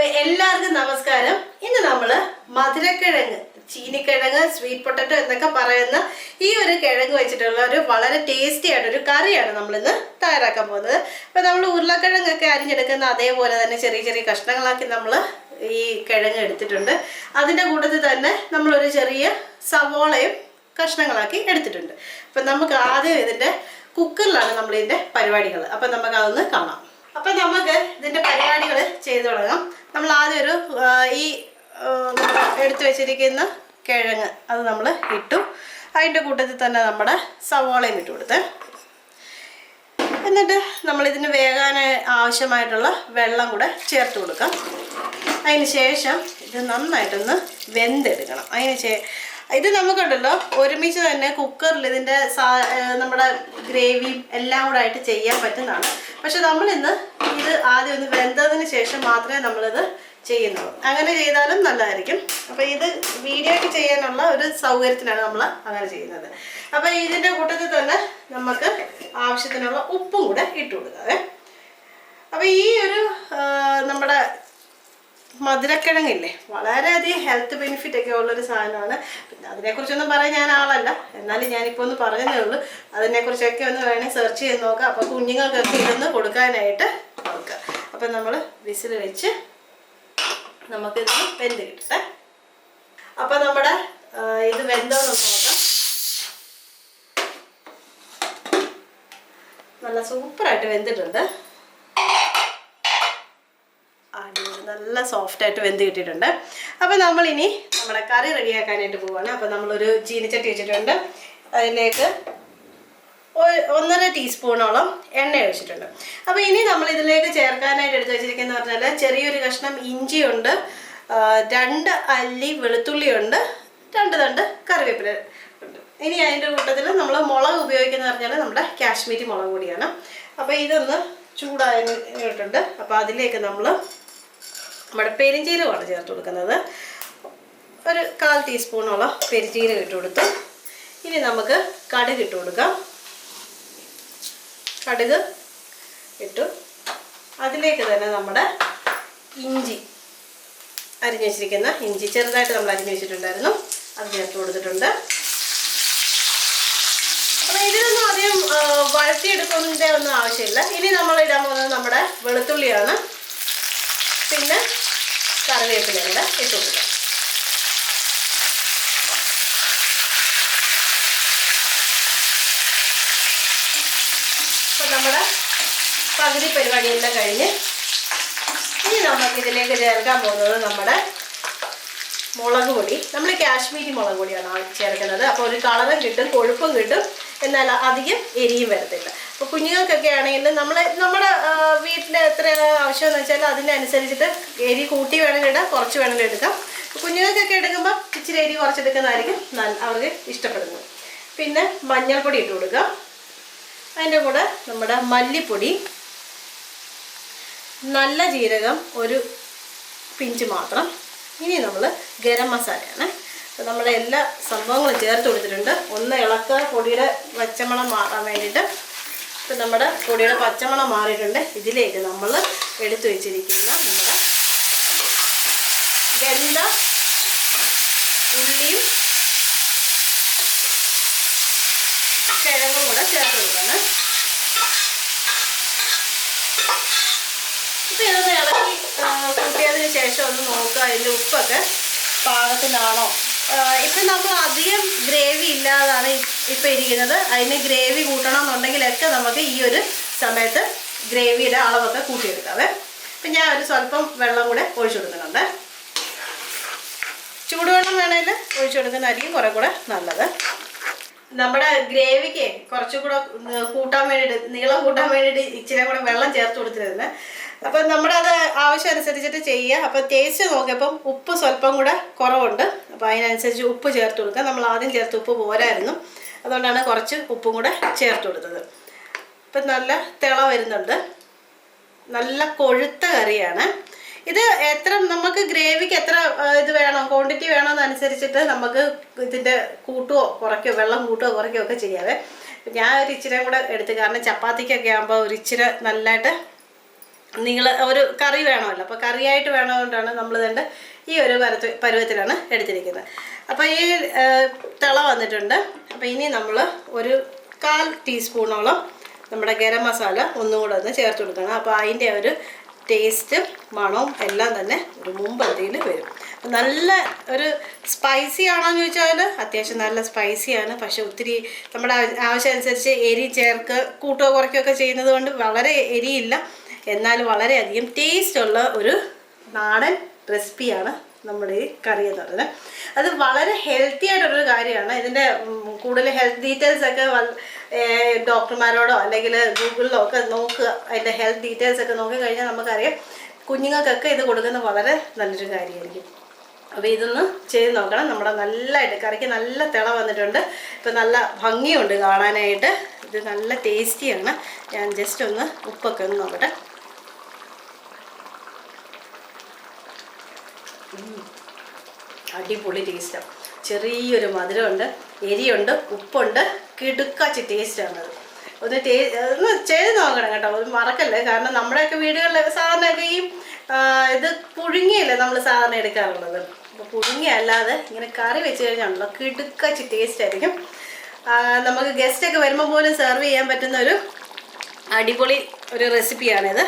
എല്ലാവർക്കും നമസ്കാരം. ഇന്ന് നമ്മള് മധുരക്കിഴങ്ങ്, ചീനിക്കിഴങ്ങ്, സ്വീറ്റ് പൊട്ടറ്റോ എന്നൊക്കെ പറയുന്ന ഈ ഒരു കിഴങ്ങ് വെച്ചിട്ടുള്ള ഒരു വളരെ ടേസ്റ്റി ആയിട്ടൊരു കറിയാണ് നമ്മളിന്ന് തയ്യാറാക്കാൻ പോകുന്നത്. അപ്പോൾ നമ്മൾ ഉരുളക്കിഴങ്ങൊക്കെ അരിഞ്ഞെടുക്കുന്ന അതേപോലെ തന്നെ ചെറിയ ചെറിയ കഷ്ണങ്ങളാക്കി നമ്മൾ ഈ കിഴങ്ങ് എടുത്തിട്ടുണ്ട്. അതിൻ്റെ കൂട്ടത്തിൽ തന്നെ നമ്മളൊരു ചെറിയ സവോളയും കഷ്ണങ്ങളാക്കി എടുത്തിട്ടുണ്ട്. അപ്പം നമുക്ക് ആദ്യം ഇതിൻ്റെ കുക്കറിലാണ് നമ്മളിതിൻ്റെ പരിപാടികൾ. അപ്പം നമുക്ക് അതൊന്ന് കാണാം. അപ്പം നമുക്ക് ഇതിൻ്റെ പരിപാടികൾ ചെയ്തു തുടങ്ങാം. നമ്മൾ ആദ്യം ഒരു ഈ എടുത്തു വെച്ചിരിക്കുന്ന കിഴങ്ങ് അത് നമ്മൾ ഇട്ടു. അതിൻ്റെ കൂട്ടത്തിൽ തന്നെ നമ്മുടെ സവോളയും ഇട്ട് കൊടുത്ത്, എന്നിട്ട് നമ്മളിതിന് വേകാൻ ആവശ്യമായിട്ടുള്ള വെള്ളം കൂടെ ചേർത്ത് കൊടുക്കാം. അതിന് ശേഷം ഇത് നന്നായിട്ടൊന്ന് വെന്തെടുക്കണം. ഇത് നമുക്കുണ്ടല്ലോ ഒരുമിച്ച് തന്നെ കുക്കറിൽ ഇതിൻ്റെ നമ്മുടെ ഗ്രേവിയും എല്ലാം കൂടെ ആയിട്ട് ചെയ്യാൻ പറ്റുന്നതാണ്. പക്ഷെ നമ്മളിന്ന് ഇത് ആദ്യം ഒന്ന് വെന്തതിന് ശേഷം മാത്രമേ നമ്മളിത് ചെയ്യുന്നുള്ളൂ. അങ്ങനെ ചെയ്താലും നല്ലതായിരിക്കും. അപ്പോൾ ഇത് വീഡിയോയ്ക്ക് ചെയ്യാനുള്ള ഒരു സൗകര്യത്തിനാണ് നമ്മൾ അങ്ങനെ ചെയ്യുന്നത്. അപ്പോൾ ഇതിൻ്റെ കൂട്ടത്തിൽ തന്നെ നമുക്ക് ആവശ്യത്തിനുള്ള ഉപ്പും കൂടെ ഇട്ട് കൊടുക്കാവേ. അപ്പോൾ ഈ ഒരു നമ്മുടെ മധുരക്കിഴങ്ങില്ലേ, വളരെയധികം ഹെൽത്ത് ബെനിഫിറ്റ് ഒക്കെ ഉള്ളൊരു സാധനമാണ്. പിന്നെ അതിനെക്കുറിച്ചൊന്നും പറയാൻ ഞാൻ ആളല്ല, എന്നാലും ഞാനിപ്പോൾ ഒന്ന് പറഞ്ഞതേ ഉള്ളൂ. അതിനെക്കുറിച്ചൊക്കെ ഒന്ന് വേണമെങ്കിൽ സെർച്ച് ചെയ്ത് നോക്കാം. അപ്പോൾ കുഞ്ഞുങ്ങൾക്കൊക്കെ ഇതൊന്ന് കൊടുക്കാനായിട്ട് നോക്കുക. അപ്പം നമ്മൾ വിസിൽ വെച്ച് നമുക്കിത് വെന്ത് കിട്ടട്ടെ. അപ്പം നമ്മുടെ ഇത് വെന്തോന്ന് നോക്കാം. നല്ല സൂപ്പറായിട്ട് വെന്തിട്ടുണ്ട്. നല്ല സോഫ്റ്റായിട്ട് വെന്ത് കിട്ടിയിട്ടുണ്ട്. അപ്പോൾ നമ്മളിനി നമ്മുടെ കറി റെഡിയാക്കാനായിട്ട് പോവുകയാണ്. അപ്പോൾ നമ്മളൊരു ചീനിച്ചട്ടി വെച്ചിട്ടുണ്ട്. അതിലേക്ക് 1.5 ടീസ്പൂണോളം എണ്ണ ഒഴിച്ചിട്ടുണ്ട്. അപ്പോൾ ഇനി നമ്മൾ ഇതിലേക്ക് ചേർക്കാനായിട്ട് എടുത്ത് വെച്ചിരിക്കുന്നത് പറഞ്ഞാൽ ചെറിയൊരു കഷ്ണം ഇഞ്ചിയുണ്ട്, 2 അല്ലി വെളുത്തുള്ളിയുണ്ട്, 2 തണ്ട് കറിവേപ്പില ഉണ്ട്. ഇനി അതിൻ്റെ കൂട്ടത്തിൽ നമ്മൾ മുളക് ഉപയോഗിക്കുന്നത് പറഞ്ഞാൽ നമ്മുടെ കാശ്മീരി മുളക് പൊടിയാണ്. അപ്പോൾ ഇതൊന്ന് ചൂടായിട്ടുണ്ട്. അപ്പോൾ അതിലേക്ക് നമ്മൾ നമ്മുടെ പെരിഞ്ചീരകമാണ് ചേർത്ത് കൊടുക്കുന്നത്. ഒരു 1/4 ടീസ്പൂണോളം പെരിഞ്ചീരകം ഇട്ട് കൊടുത്തു. ഇനി നമുക്ക് കടുക് ഇട്ട് കൊടുക്കാം. കടുക് ഇട്ടു. അതിലേക്ക് തന്നെ നമ്മുടെ ഇഞ്ചി, അരിഞ്ഞു വെച്ചിരിക്കുന്ന ഇഞ്ചി ചെറുതായിട്ട് നമ്മൾ അരിഞ്ഞു വെച്ചിട്ടുണ്ടായിരുന്നു, അത് ചേർത്ത് കൊടുത്തിട്ടുണ്ട്. അപ്പോൾ ഇതിനൊന്നും അധികം വഴറ്റിയെടുക്കുന്നതിൻ്റെ ഒന്നും ആവശ്യമില്ല. ഇനി നമ്മൾ ഇടാൻ പോകുന്നത് നമ്മുടെ വെളുത്തുള്ളിയാണ്, പിന്നെ കറിവേപ്പിലയും കൂടെ ഇട്ട് കൊടുക്കാം. അപ്പോൾ നമ്മുടെ പകുതി പരിപാടിയെല്ലാം കഴിഞ്ഞ് ഇനി നമുക്കിതിലേക്ക് ചേർക്കാൻ പോകുന്നത് നമ്മുടെ മുളക് പൊടി. നമ്മൾ കാശ്മീരി മുളക് പൊടിയാണ് ചേർക്കുന്നത്. അപ്പോൾ ഒരു കളറും കിട്ടും, കൊഴുപ്പും കിട്ടും, എന്നാൽ അധികം എരിയും വരത്തില്ല. അപ്പോൾ കുഞ്ഞുങ്ങൾക്കൊക്കെ ആണെങ്കിൽ നമ്മുടെ വീട്ടിൽ എത്ര ആവശ്യമെന്ന് വെച്ചാൽ അതിനനുസരിച്ചിട്ട് എരി കൂട്ടി വേണമെങ്കിൽ ഇടാം, കുറച്ച് വേണമെങ്കിൽ എടുക്കാം. കുഞ്ഞുങ്ങൾക്കൊക്കെ എടുക്കുമ്പോൾ ഇച്ചിരി എരി കുറച്ചെടുക്കുന്നതായിരിക്കും അവർക്ക് ഇഷ്ടപ്പെടുന്നത്. പിന്നെ മഞ്ഞൾപ്പൊടി ഇട്ട് കൊടുക്കാം. അതിൻ്റെ കൂടെ നമ്മുടെ മല്ലിപ്പൊടി, നല്ല ജീരകം ഒരു പിഞ്ച് മാത്രം. ഇനി നമ്മൾ ഗരം മസാലയാണ്. അപ്പോൾ നമ്മുടെ എല്ലാ സംഭവങ്ങളും ചേർത്ത് കൊടുത്തിട്ടുണ്ട്. ഒന്ന് ഇളക്കുക, പൊടിയുടെ പച്ചമണം മാറാൻ വേണ്ടിയിട്ട്. ഇപ്പം നമ്മുടെ പൊടിയുടെ പച്ചമണം മാറിയിട്ടുണ്ട്. ഇതിലേക്ക് നമ്മൾ എടുത്തു വെച്ചിരിക്കുന്ന നമ്മുടെ വെന്ത ഉള്ളിയും കിഴങ്ങും കൂടെ ചേർത്ത് കൊടുക്കണം. ഇപ്പം ഇതൊന്ന് ഇളക്കി കൂട്ടിയതിന് ശേഷം ഒന്ന് നോക്കുക അതിൻ്റെ ഉപ്പൊക്കെ പാകത്തിനാണോ. ഇപ്പം നമ്മൾ അധികം ഗ്രേവി ഇല്ലാതാണ് ഇപ്പം ഇരിക്കുന്നത്. അതിന് ഗ്രേവി കൂട്ടണമെന്നുണ്ടെങ്കിലൊക്കെ നമുക്ക് ഈ ഒരു സമയത്ത് ഗ്രേവിയുടെ അളവൊക്കെ കൂട്ടിയെടുക്കാവേ. അപ്പം ഞാൻ ഒരു സ്വല്പം വെള്ളം കൂടെ ഒഴിച്ചു കൊടുക്കുന്നുണ്ട്. ചൂടുവെള്ളം വേണമെങ്കിൽ ഒഴിച്ചു കൊടുക്കുന്നതായിരിക്കും കുറേ കൂടെ നല്ലത്. നമ്മുടെ ഗ്രേവിക്ക് കുറച്ചുകൂടെ കൂട്ടാൻ വേണ്ടിയിട്ട്, നീളം കൂട്ടാൻ വേണ്ടിയിട്ട് ഇച്ചിരി കൂടെ വെള്ളം ചേർത്ത് കൊടുത്തിരുന്നത്. അപ്പം നമ്മുടെ അത് ആവശ്യം അനുസരിച്ചിട്ട് ചെയ്യുക. അപ്പോൾ ടേസ്റ്റ് നോക്കിയപ്പം ഉപ്പ് സ്വല്പം കൂടെ കുറവുണ്ട്. അപ്പോൾ അതിനനുസരിച്ച് ഉപ്പ് ചേർത്ത് കൊടുക്കുക. നമ്മൾ ആദ്യം ചേർത്ത് ഉപ്പ് പോരായിരുന്നു, അതുകൊണ്ടാണ് കുറച്ച് ഉപ്പും കൂടെ ചേർത്ത് കൊടുത്തത്. ഇപ്പം നല്ല തിള വരുന്നുണ്ട്. നല്ല കൊഴുത്ത കറിയാണ് ഇത്. എത്ര നമുക്ക് ഗ്രേവിക്ക് എത്ര ഇത് വേണം, ക്വാണ്ടിറ്റി വേണമെന്നനുസരിച്ചിട്ട് നമുക്ക് ഇതിൻ്റെ കൂട്ടുകയോ കുറയ്ക്കുകയോ, വെള്ളം കൂട്ടുകയോ കുറയ്ക്കുകയോ ഒക്കെ ചെയ്യാവേ. ഞാൻ ഒരു ഇച്ചിരി കൂടെ എടുത്ത്, കാരണം ചപ്പാത്തിക്കൊക്കെ ആകുമ്പോൾ ഒരു ഇച്ചിരി നല്ലതായിട്ട് ഒരു കറി വേണമല്ലോ. അപ്പോൾ കറിയായിട്ട് വേണതുകൊണ്ടാണ് നമ്മൾ ഇതിൻ്റെ ഈ ഒരു പരുവത്തിലാണ് എടുത്തിരിക്കുന്നത്. അപ്പോൾ ഈ തിള വന്നിട്ടുണ്ട്. അപ്പോൾ ഇനി നമ്മൾ ഒരു 1/4 ടീസ്പൂണോളം നമ്മുടെ ഗരം മസാല ഒന്നുകൂടെ ഒന്ന് ചേർത്ത് കൊടുക്കണം. അപ്പോൾ അതിൻ്റെ ഒരു ടേസ്റ്റും മണവും എല്ലാം തന്നെ ഒരു മുമ്പന്തിയിൽ വരും. നല്ല ഒരു സ്പൈസി ആണോയെന്ന് ചോദിച്ചാൽ അത്യാവശ്യം നല്ല സ്പൈസിയാണ്. പക്ഷെ ഒത്തിരി നമ്മുടെ ആവശ്യമനുസരിച്ച് എരി കൂട്ടുകയോ കുറയ്ക്കുകയൊക്കെ ചെയ്യുന്നത് കൊണ്ട് വളരെ എരിയില്ല. എന്നാൽ വളരെയധികം ടേസ്റ്റുള്ള ഒരു നാടൻ റെസിപ്പിയാണ് നമ്മുടെ ഈ കറി എന്ന് പറയുന്നത്. അത് വളരെ ഹെൽത്തി ആയിട്ടുള്ളൊരു കാര്യമാണ്. ഇതിൻ്റെ കൂടുതൽ ഹെൽത്ത് ഡീറ്റെയിൽസൊക്കെ ഡോക്ടർമാരോടോ അല്ലെങ്കിൽ ഗൂഗിളിലോ ഒക്കെ നോക്കുക. അതിൻ്റെ ഹെൽത്ത് ഡീറ്റെയിൽസൊക്കെ നോക്കി കഴിഞ്ഞാൽ നമുക്കറിയാം കുഞ്ഞുങ്ങൾക്കൊക്കെ ഇത് കൊടുക്കുന്നത് വളരെ നല്ലൊരു കാര്യമായിരിക്കും. അപ്പോൾ ഇതൊന്ന് ചെയ്ത് നോക്കണം. നമ്മുടെ നല്ലതായിട്ട് കറിക്ക് നല്ല തിള വന്നിട്ടുണ്ട്. ഇപ്പോൾ നല്ല ഭംഗിയുണ്ട് കാണാനായിട്ട്. ഇത് നല്ല ടേസ്റ്റിയാണ്. ഞാൻ ജസ്റ്റ് ഒന്ന് ഉപ്പൊക്കെ ഒന്ന് നോക്കട്ടെ. അടിപൊളി ടേസ്റ്റാണ്. ചെറിയൊരു മധുരമുണ്ട്, എരിയുണ്ട്, ഉപ്പുണ്ട്, കിടുക്കാച്ചി ടേസ്റ്റാണത്. ഒന്ന് ചെയ്ത് നോക്കണം കേട്ടോ, ഒന്ന് മറക്കല്ലേ. കാരണം നമ്മുടെയൊക്കെ വീടുകളിൽ സാധാരണയൊക്കെ ഈ ഇത് പുഴുങ്ങിയല്ലേ നമ്മൾ സാധാരണ എടുക്കാറുള്ളത്. അപ്പോൾ പുഴുങ്ങി അല്ലാതെ ഇങ്ങനെ കറി വെച്ച് കഴിഞ്ഞാണല്ലോ കിടുക്കാച്ചി ടേസ്റ്റ് ആയിരിക്കും. നമുക്ക് ഗസ്റ്റൊക്കെ വരുമ്പോൾ പോലും സെർവ് ചെയ്യാൻ പറ്റുന്ന ഒരു അടിപൊളി ഒരു റെസിപ്പിയാണിത്.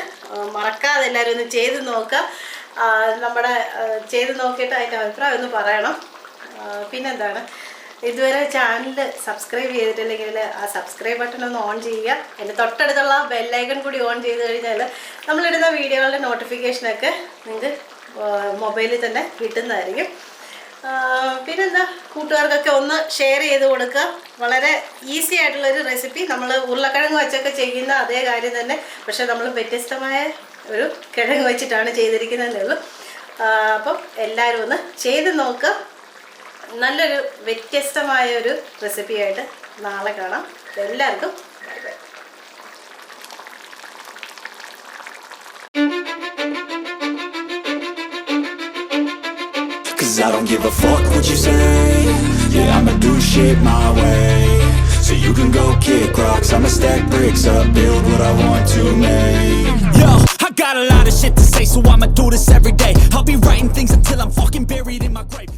മറക്കാതെ എല്ലാവരും ഒന്ന് ചെയ്ത് നോക്കുക. നമ്മുടെ ചെയ്ത് നോക്കിയിട്ട് അതിൻ്റെ അഭിപ്രായം ഒന്ന് പറയണം. പിന്നെന്താണ്, ഇതുവരെ ചാനൽ സബ്സ്ക്രൈബ് ചെയ്തിട്ടില്ലെങ്കിൽ ആ സബ്സ്ക്രൈബ് ബട്ടൺ ഒന്ന് ഓൺ ചെയ്യുക. അതിൻ്റെ തൊട്ടടുത്തുള്ള ബെല്ലൈക്കൺ കൂടി ഓൺ ചെയ്ത് കഴിഞ്ഞാൽ നമ്മളിടുന്ന വീഡിയോകളുടെ നോട്ടിഫിക്കേഷനൊക്കെ നിങ്ങൾക്ക് മൊബൈലിൽ തന്നെ കിട്ടുന്നതായിരിക്കും. പിന്നെന്താ, കൂട്ടുകാർക്കൊക്കെ ഒന്ന് ഷെയർ ചെയ്ത് കൊടുക്കുക. വളരെ ഈസി ആയിട്ടുള്ളൊരു റെസിപ്പി. നമ്മൾ ഉരുളക്കിഴങ്ങ് വെച്ചൊക്കെ ചെയ്യുന്ന അതേ കാര്യം തന്നെ, പക്ഷേ നമ്മൾ വ്യത്യസ്തമായ ഒരു കിഴങ്ങ് വെച്ചിട്ടാണ് ചെയ്തിരിക്കുന്നതേ ഉള്ളൂ. അപ്പം എല്ലാവരും ഒന്ന് ചെയ്ത് നോക്കുക. നല്ലൊരു വ്യത്യസ്തമായ ഒരു റെസിപ്പിയായിട്ട് നാളെ കാണാം. എല്ലാവർക്കും bye bye. Cause I don't give a fuck what you say. Yeah, I'ma do shit my way. So you can go kick rocks, I'ma stack bricks up, build what I want to make. Yo, I got a lot of shit to say, so I'ma do this every day. I'll be writing things until I'm fucking buried in my grave.